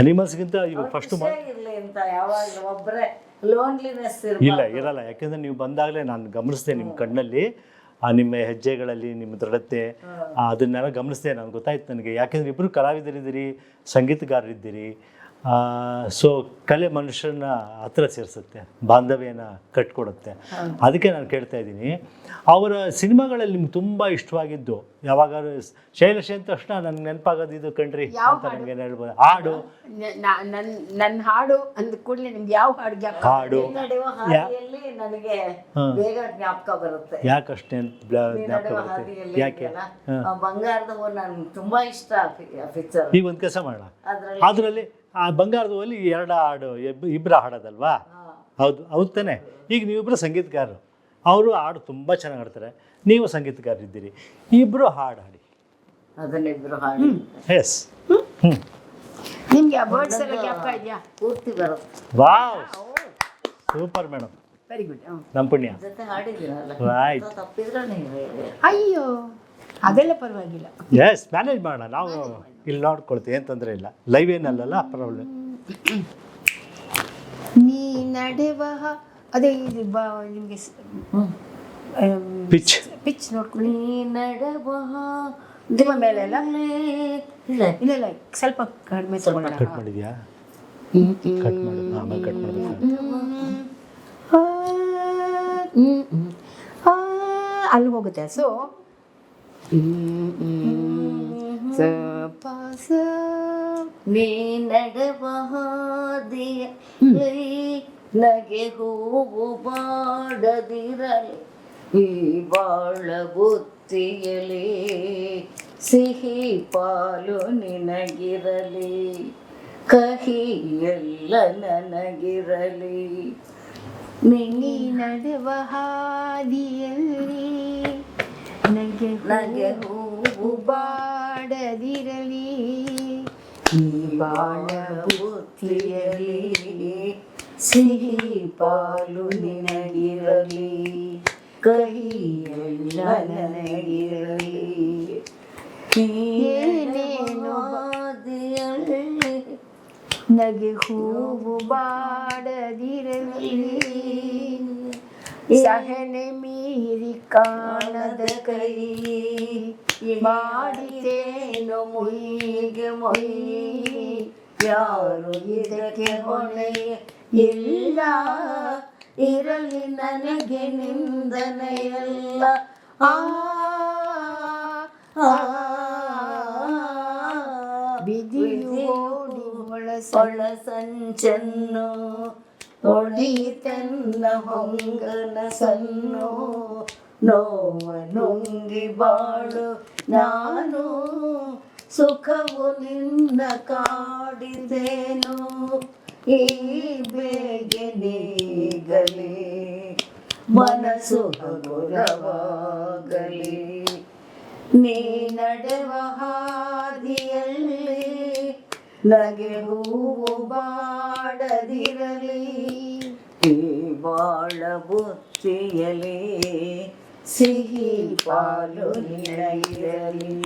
ಅನಿಮಲ್ಸ್ಗಿಂತ ಇವಾಗ ಫಸ್ಟ್ ಇರ್ಲಿ ಅಂತ, ಯಾವಾಗಲೂ ಒಬ್ಬರೇ ಲೋನ್ಲಿನೆಸ್ ಇರಲ್ಲ. ಯಾಕೆಂದ್ರೆ ನೀವು ಬಂದಾಗಲೇ ನಾನು ಗಮನಿಸಿದೆ ನಿಮ್ಮ ಕಣ್ಣಲ್ಲಿ, ನಿಮ್ಮ ಹೆಜ್ಜೆಗಳಲ್ಲಿ ನಿಮ್ಮ ದೃಢತೆ, ಅದನ್ನೆಲ್ಲ ಗಮನಿಸಿದೆ. ನನಗೆ ಗೊತ್ತಾಯ್ತು ನನಗೆ. ಯಾಕೆಂದರೆ ಇಬ್ಬರು ಕಲಾವಿದರಿದ್ದೀರಿ, ಸಂಗೀತಗಾರರಿದ್ದೀರಿ, ಸೊ ಕಲೆ ಮನುಷ್ಯನ ಹತ್ರ ಸೇರಿಸುತ್ತೆ, ಬಾಂಧವ್ಯನ ಕಟ್ಕೊಡುತ್ತೆ. ಅದಕ್ಕೆ ನಾನು ಕೇಳ್ತಾ ಇದ್ದೀನಿ, ಅವರ ಸಿನಿಮಾಗಳಲ್ಲಿ ನಿಮ್ಗೆ ತುಂಬ ಇಷ್ಟವಾಗಿದ್ದು ಯಾವಾಗಾದ್ರು ಶೈಲೇಶ್ ಅಂದ ತಕ್ಷಣ ನನಗೆ ನೆನಪಾಗೋದು ಇದು ಕಣ್ರಿ ಅಂತ ನನಗೆ ಹೇಳ್ಬೋದು. ಹಾಡು, ನನ್ನ ಹಾಡು ಅಂದ ಕೂಡಲೇ ನಿಮ್ಗೆ ಯಾವ ಹಾಡಿಗೆ ಹಾಡು ನಡೆಯುವ ಹಾದಿಯಲ್ಲಿ ನನಗೆ ಬೇಗ ಜ್ಞಾಪಕ ಬರುತ್ತೆ. ಯಾಕಷ್ಟೇ ಜ್ಞಾಪಕ ಬರುತ್ತೆ? ಹಾದಿಯಲ್ಲಿ ಯಾಕೆ? ಬಂಗಾರದ ಹೂ ನನ್ಗೆ ತುಂಬಾ ಇಷ್ಟ ಪಿಕ್ಚರ್. ಈಗ ಒಂದು ಕೆಲಸ ಮಾಡೋಣ, ಅದರಲ್ಲಿ ಆ ಬಂಗಾರದ ಹೂವಲ್ಲಿ 2 ಹಾಡು ಇಬ್ಬರು ಹಾಡೋದಲ್ವಾ? ಹೌದು ಹೌದು ತಾನೆ. ಈಗ ನೀವಿಬ್ಬರು ಸಂಗೀತಗಾರರು, ಅವರು ಹಾಡು ತುಂಬ ಚೆನ್ನಾಗಿ ಹಾಡ್ತಾರೆ, ನೀವು ಸಂಗೀತಗಾರರಿದ್ದೀರಿ, ಇಬ್ಬರು ಹಾಡು ಹಾಡಿ. ಅದನ್ನಿಬ್ರು ಹಾಡಿ ಎಸ್. ಹ್ಞೂ, ನಿಮ್ಗೆ ಆ ವರ್ಡ್ಸ್ ಎಲ್ಲ ಜ್ಞಾಪಕ ಇದೆಯಾ? ಪೂರ್ತಿ ಬರುತ್ತೆ. Wow, super madam, very good. ನಮ್ಮ ಪುಣ್ಯ. ಜೊತೆ ಹಾಡಿದ್ದೀರಲ್ಲ, ರೈಟ್. ತಪ್ಪಿದ್ರೆ ನೀವು ಹೇಳಿ. ಅಯ್ಯೋ ಅದೆಲ್ಲ ಪರವಾಗಿಲ್ಲ. ಎಸ್, ಮ್ಯಾನೇಜ್ ಮಾಡೋಣ, ನಾವು ಇಲ್ಲಿ ನೋಡ್ಕೊಳ್ತೀವಿ, ಏನು ತೊಂದರೆ ಇಲ್ಲ. ಲೈವ್ ಏನಲ್ಲ ಪ್ರಾಬ್ಲಮ್. ನೀ ನಡೆವ ಅದೇ ಇದು ನಿಮಗೆ ಪಿಚ್ ಪಿಚ್ ನೋಡ್ಕೊಳ್ಳಿ. ನೀ ನಡೆವ ನಿಮ್ಮ ಮೇಲೆ ಎಲ್ಲ ಇಲ್ಲ ಇಲ್ಲ ಇಲ್ಲ ಸ್ವಲ್ಪ ಕಡಿಮೆ ತಗೊಳ್ಳೋಣ. ಕಟ್ ಮಾಡಿದ್ಯಾ? ಕಟ್ ಮಾಡಿ, ಆಮೇಲೆ ಕಟ್ ಮಾಡಬೇಕು. ಅಲ್ಲಿ ಹೋಗುತ್ತೆ. ಸೊ ನೀ ನಡೆವ ಹಾದಿಯಲ್ಲಿ ನಗೆ ಹೂವು ಬಾಡದಿರಲಿ, ಈ ಬಾಳ ಬುತ್ತಿಯಲಿ ಸಿಹಿ ಪಾಲು ನಿನಗಿರಲಿ, ಕಹಿ ಎಲ್ಲ ನನಗಿರಲಿ. ನೀ ನಡೆವ ಹಾದಿಯಲ್ಲಿ ನಗೆ ಹೂವು ಬಾಡದಿರಲಿ, ಈ ಬಾಳ ಬುತ್ತಿಯಲಿ ಸಿಹಿ ಪಾಲು ನಿನಗಿರಲಿ, ಕಹಿ ಎಲ್ಲ ನನಗಿರಲಿ. ಏನೇನು ಹಾದಿಯಲ್ಲಿ ನಗೆ ಹೂವು ಬಾಡದಿರಲಿ, ಸಹನೆ ಮೀರಿ ಕಾಣದ ಕೈ ಮಾಡಿತೇನು ಮುಯಿಗೆ ಮೊಯಿ, ಯಾರು ಇದಕ್ಕೆ ಹೊಣೆ ಇಲ್ಲ, ಇರಲಿ ನನಗೆ ನಿಂದನೆಯಲ್ಲ. ಬಿದಿಯೋಡಿ ಒಳ ಸಂಚನ್ನು ಒಳಿತನ್ನ ಹೊಂಗನ ಸನ್ನು, ನೋವ ನುಂಗಿ ಬಾಳು ನಾನು, ಸುಖವು ನಿನ್ನ ಕಾಡಿದೇನು, ಈ ಬೇಗೆ ನೀಗಲಿ ಮನಸ್ಸು ಹಗುರವಾಗಲಿ. ನೀ ನಡೆವ ಹಾದಿಯಲ್ಲಿ ನಗೆ ಹೂವು ಬಾಡದಿರಲಿ, ಈ ಬಾಳ ಬುತ್ತಿಯಲಿ ಸಿಹಿ ಪಾಲು ನಿನಗಿರಲಿ,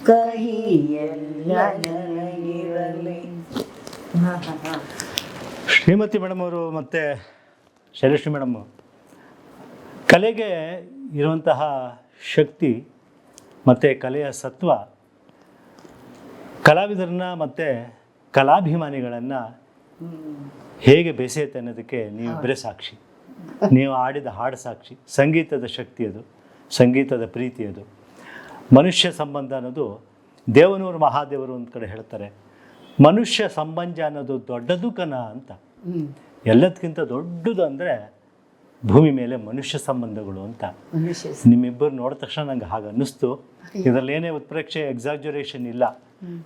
ಕಹಿ ಎಲ್ಲ ನನಗಿರಲಿ. ಶ್ರೀಮತಿ ಮೇಡಮ್ ಅವರು ಮತ್ತು ಶೈಲಶ್ರೀ ಮೇಡಮ್, ಕಲೆಗೆ ಇರುವಂತಹ ಶಕ್ತಿ ಮತ್ತು ಕಲೆಯ ಸತ್ವ ಕಲಾವಿದರನ್ನ ಮತ್ತು ಕಲಾಭಿಮಾನಿಗಳನ್ನು ಹೇಗೆ ಬೆಸೆಯುತ್ತೆ ಅನ್ನೋದಕ್ಕೆ ನೀವಿಬ್ಬರೇ ಸಾಕ್ಷಿ. ನೀವು ಆಡಿದ ಹಾಡು ಸಾಕ್ಷಿ. ಸಂಗೀತದ ಶಕ್ತಿ ಅದು, ಸಂಗೀತದ ಪ್ರೀತಿ ಅದು. ಮನುಷ್ಯ ಸಂಬಂಧ ಅನ್ನೋದು, ದೇವನೂರು ಮಹಾದೇವರು ಒಂದು ಕಡೆ ಹೇಳ್ತಾರೆ, ಮನುಷ್ಯ ಸಂಬಂಧ ಅನ್ನೋದು ದೊಡ್ಡದು ಕನ ಅಂತ. ಎಲ್ಲದಕ್ಕಿಂತ ದೊಡ್ಡದು ಅಂದರೆ ಭೂಮಿ ಮೇಲೆ ಮನುಷ್ಯ ಸಂಬಂಧಗಳು ಅಂತ. ನಿಮ್ಮಿಬ್ಬರು ನೋಡಿದ ತಕ್ಷಣ ನಂಗೆ ಹಾಗೆ ಅನ್ನಿಸ್ತು. ಇದರಲ್ಲಿ ಏನೇ ಉತ್ಪ್ರೇಕ್ಷೆ ಎಕ್ಸಾಜುರೇಷನ್ ಇಲ್ಲ.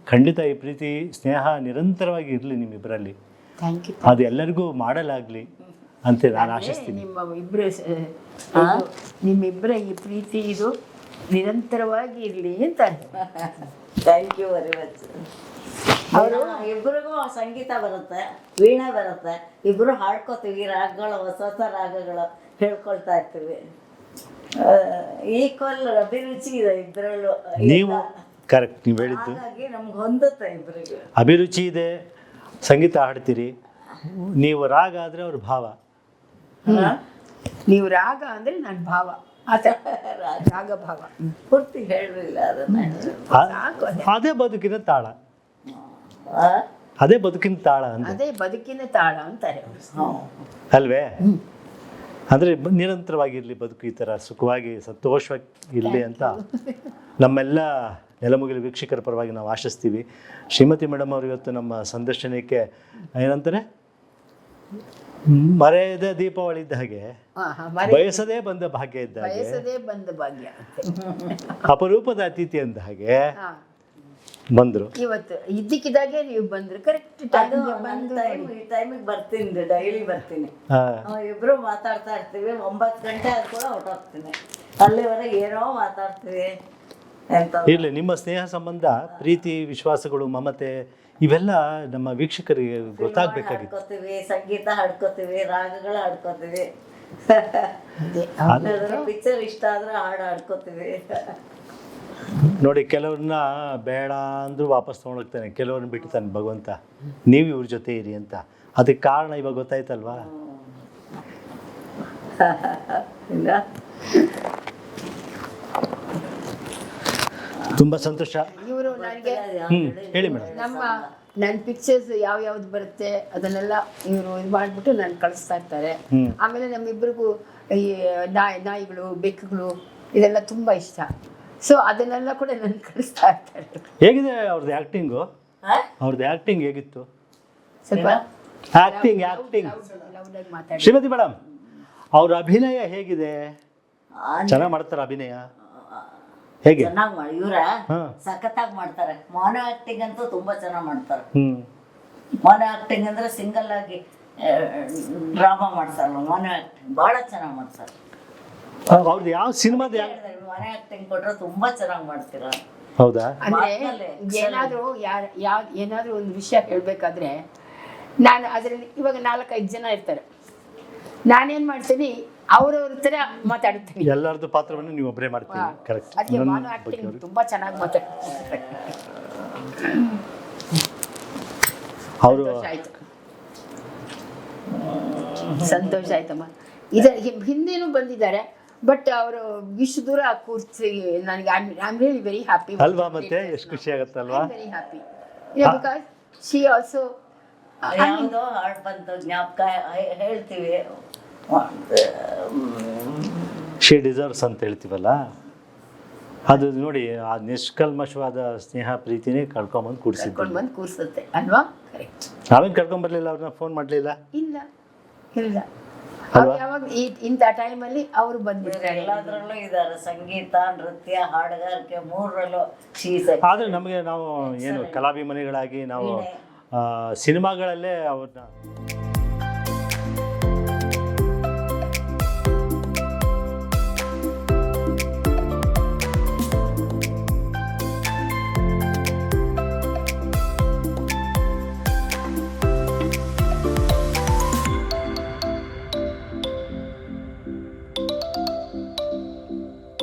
ಖಂಡಿತ ಈ ಪ್ರೀತಿ ಸ್ನೇಹ ನಿರಂತರವಾಗಿ ಇರಲಿ ನಿಮ್ಮಿಬ್ಬರಲ್ಲಿ. ಅದು ಎಲ್ಲರಿಗೂ ಮಾಡಲಾಗಲಿ ಅಂತ ನಾನು ಆಶಿಸ್ತೀನಿ. ನಿಮ್ಮಿಬ್ಬರ ಈ ಪ್ರೀತಿ ಇದು ನಿರಂತರವಾಗಿ ಇರಲಿ ಅಂತ. Thank you very much. ಅವರು ಇಬ್ಬರಿಗೂ ಸಂಗೀತ ಬರುತ್ತೆ, ವೀಣೆ ಬರುತ್ತೆ, ಇಬ್ಬರು ಹಾಡ್ಕೋತೀವಿ. ರಾಗಗಳು, ಹೊಸ ಹೊಸ ರಾಗಗಳು ಹೇಳ್ಕೊಳ್ತಾ ಇರ್ತೀವಿ. ಈಕ್ವಲ್ ಅಭಿರುಚಿ ಇದೆ ಇಬ್ಬರಲ್ಲೂ. ನೀವು ಕರೆಕ್ಟ್, ನೀವು ಹೇಳಿದ್ದು. ಹಾಗಾಗಿ ನಮ್ಗೆ ಹೊಂದುತ್ತೆ ಇಬ್ಬರಿಗೆ. ಅಭಿರುಚಿ ಇದೆ, ಸಂಗೀತ ಹಾಡ್ತೀರಿ. ನೀವು ರಾಗ ಆದರೆ ಅವ್ರ ಭಾವ. ನೀವು ರಾಗ ಅಂದರೆ ನನ್ನ ಭಾವ. ರಾಗ ಭಾವ ಪೂರ್ತಿ ಹೇಳಲಿಲ್ಲ ಅದನ್ನ. ಅದೇ ಬದುಕಿನ ತಾಳ, ಅದೇ ಬದುಕಿನ ತಾಳ ಅಂತ ಅದೇ ಬದುಕಿನ ತಾಳ ಅಂತಾರೆ ಅಲ್ವೇ? ಅಂದರೆ ನಿರಂತರವಾಗಿರಲಿ ಬದುಕು, ಈ ಥರ ಸುಖವಾಗಿ ಸಂತೋಷವಾಗಿ ಇರಲಿ ಅಂತ ನಮ್ಮೆಲ್ಲ ನೆಲಮುಗಿಲು ವೀಕ್ಷಕರ ಪರವಾಗಿ ನಾವು ಆಶಿಸ್ತೀವಿ. ಶ್ರೀಮತಿ ಮೇಡಮ್ ಅವರು ಇವತ್ತು ನಮ್ಮ ಸಂದರ್ಶನಕ್ಕೆ ಏನಂತಾರೆ, ಮರೆಯದ ದೀಪಾವಳಿ ಇದ್ದ ಹಾಗೆ, ಬಯಸದೇ ಬಂದ ಭಾಗ್ಯ ಇದ್ದ ಹಾಗೆ, ಬಯಸದೇ ಬಂದ ಭಾಗ್ಯ, ಅಪರೂಪದ ಅತಿಥಿ ಅಂದ ಹಾಗೆ ಬಂದರು. ಇವತ್ತು ಇದ್ದಕ್ಕಿದ್ದಾಗೆ ನೀವು ಬಂದ್ರು, ಕರೆಕ್ಟ್ ಟೈಮ್ಗೆ ಬಂದು ಈ ಟೈಮಿಗೆ ಬರ್ತೀನಿ, ಡೈಲಿ ಬರ್ತೀನಿ. ಇಬ್ರು ಮಾತಾಡ್ತಾ ಇರ್ತೀವಿ. 9 ಗಂಟೆ ಆದ ಕೂಡ ಹೊರಟೋಗ್ತೀನಿ. ಅಲ್ಲಿವರೆಗೆ ಏನೋ ಮಾತಾಡ್ತೀವಿ ಅಂತ. ಇರಲಿ, ನಿಮ್ಮ ಸ್ನೇಹ ಸಂಬಂಧ, ಪ್ರೀತಿ, ವಿಶ್ವಾಸಗಳು, ಮಮತೆ ಇವೆಲ್ಲ ನಮ್ಮ ವೀಕ್ಷಕರಿಗೆ ಗೊತ್ತಾಗಬೇಕಾಗಿತ್ತು. ಹಾಡ್ಕೋತೀವಿ, ಸಂಗೀತ ಹಾಡ್ಕೋತೀವಿ, ರಾಗಗಳು ಹಾಡ್ಕೋತೀವಿ. ಪಿಕ್ಚರ್ ಇಷ್ಟ ಆದ್ರೆ ಹಾಡು ಹಾಡ್ಕೋತೀವಿ. ನೋಡಿ, ಕೆಲವ್ರನ್ನ ಬೇಡ ಅಂದ್ರೂ ವಾಪಸ್ ತೊಗೊಂಡೋಗ್ತಾನೆ, ಕೆಲವ್ರನ್ನ ಬಿಡ್ತಾನೆ ಭಗವಂತ. ನೀವು ಇವ್ರ ಜೊತೆ ಇರಿ ಅಂತ. ಅದಕ್ಕೆ ಕಾರಣ ಇವಾಗ ಗೊತ್ತಾಯ್ತಲ್ವಾ? ತುಂಬ ಸಂತೋಷ. ಇವರು ನನಗೆ ಹೇಳಿ ಮೇಡಮ್. ನನ್ನ ಪಿಕ್ಚರ್ಸ್ ಯಾವ್ದು ಬರುತ್ತೆ ಅದನ್ನೆಲ್ಲ ಇವರು ಇದು ಮಾಡಿಬಿಟ್ಟು ನಾನು ಕಳಿಸ್ತಾ ಇರ್ತಾರೆ. ಆಮೇಲೆ ನಮ್ಮಿಬ್ಬರಿಗೂ ಈ ನಾಯಿಗಳು, ಬೆಕ್ಕುಗಳು ಇದೆಲ್ಲ ತುಂಬ ಇಷ್ಟ. ಸೊ ಅದನ್ನೆಲ್ಲ ಕೂಡ ನಾನು ಕಳಿಸ್ತಾ ಇರ್ತಾರೆ. ಹೇಗಿದೆ ಅವ್ರದ್ದು ಆ್ಯಕ್ಟಿಂಗು? ಅವ್ರದ್ದು ಆ್ಯಕ್ಟಿಂಗ್ ಹೇಗಿತ್ತು? ಸ್ವಲ್ಪ ಆ್ಯಕ್ಟಿಂಗ್ ಲೌಡಾಗಿ ಮಾತಾಡಿ. ಶ್ರೀಮತಿ ಮೇಡಮ್, ಅವ್ರ ಅಭಿನಯ ಹೇಗಿದೆ? ಚೆನ್ನಾಗಿ ಮಾಡ್ತಾರೆ ಅಭಿನಯ? ಹೇಗೆ? ಚೆನ್ನಾಗಿ ಮಾಡಿ, ಇವ್ರ ಸಖತ್ತಾಗಿ ಮಾಡ್ತಾರೆ. ಮೋನೋ ಆಕ್ಟಿಂಗ್ ಅಂತೂ ತುಂಬಾ ಚೆನ್ನಾಗಿ ಮಾಡ್ತಾರೆ. ಮೋನೋ ಆಕ್ಟಿಂಗ್ ಅಂದ್ರೆ ಸಿಂಗಲ್ ಆಗಿ ಡ್ರಾಮಾ ಮಾಡ್ತಾರಲ್ಲ, ಮೋನೋ ಆಕ್ಟಿಂಗ್ ಬಹಳ ಚೆನ್ನಾಗಿ ಮಾಡ್ತಾರೆ. ಅವ್ರದ್ದು ಯಾವ ಸಿನಿಮಾದ ಮೋನೋ ಆಕ್ಟಿಂಗ್ ಕೊಟ್ರೆ ತುಂಬಾ ಚೆನ್ನಾಗಿ ಮಾಡ್ತೀರಾ. ಹೌದಾ? ಅಂದರೆ ಏನಾದರೂ ಒಂದು ವಿಷಯ ಹೇಳಬೇಕಾದ್ರೆ ನಾನು ಅದರಲ್ಲಿ ಇವಾಗ 4-5 ಜನ ಇರ್ತಾರೆ. ನಾನೇನು ಮಾಡ್ತೀನಿ, ಅವ್ರವ್ರ ಥರ ಮಾತಾಡ್ತೀನಿ. ಎಲ್ಲರದ್ದು ಪಾತ್ರವನ್ನು ನೀವು ಒಬ್ಬರೇ ಮಾಡ್ತೀವಿ. ಕರೆಕ್ಟ್. ಅದಕ್ಕೆ ಮೋನೋ ಆಕ್ಟಿಂಗ್ ತುಂಬ ಚೆನ್ನಾಗಿ ಮಾತಾಡ್ತಾರೆ. ಅವರು ಸಂತೋಷ ಆಯ್ತಮ್ಮ. ಇದರ ಹಿಂದೆನೂ ಬಂದಿದ್ದಾರೆ, ಬಟ್ ಅವರು ಇಷ್ಟು ದೂರ ಕೂರ್ಸಿ ನನಗೆ I am really very happy ಅಲ್ವಾ? ಮತ್ತೆ ಎಷ್ಟು ಖುಷಿ ಆಗುತ್ತಲ್ವಾ? Very happy because she also ಯಾವುದೋ ಹಾಡು ಬಂತು ಜ್ಞಾಪಕ ಹೇಳ್ತೀವಿ, ಶಿ ಡಿಸರ್ವ್ಸ್ ಅಂತ ಹೇಳ್ತೀವಲ್ಲ, ಅದು ನೋಡಿ, ಆ ನಿಷ್ಕಲ್ಮಶವಾದ ಸ್ನೇಹ ಪ್ರೀತಿನೇ ಕಳ್ಕೊಂಬಂದು ಬಂದು ಕೂರಿಸುತ್ತೆ ಅಲ್ವಾ? ಕರೆಕ್ಟ್. ನಾವೇನು ಕರ್ಕೊಂಬರ್ಲಿಲ್ಲ, ಅವ್ರನ್ನ ಫೋನ್ ಮಾಡಲಿಲ್ಲ. ಇಲ್ಲ ಯಾವಾಗ ಇಂಥ ಟೈಮಲ್ಲಿ ಅವರು ಬಂದಿದ್ದಾರೆ. ಎಲ್ಲದರಲ್ಲೂ ಇದ್ದಾರೆ, ಸಂಗೀತ, ನೃತ್ಯ, ಹಾಡುಗಾರಿಕೆ 3ರಲ್ಲೂ. ಆದರೆ ನಮಗೆ ನಾವು ಏನು ಕಲಾಭಿಮಾನಿಗಳಾಗಿ ನಾವು ಸಿನಿಮಾಗಳಲ್ಲೇ ಅವ್ರನ್ನ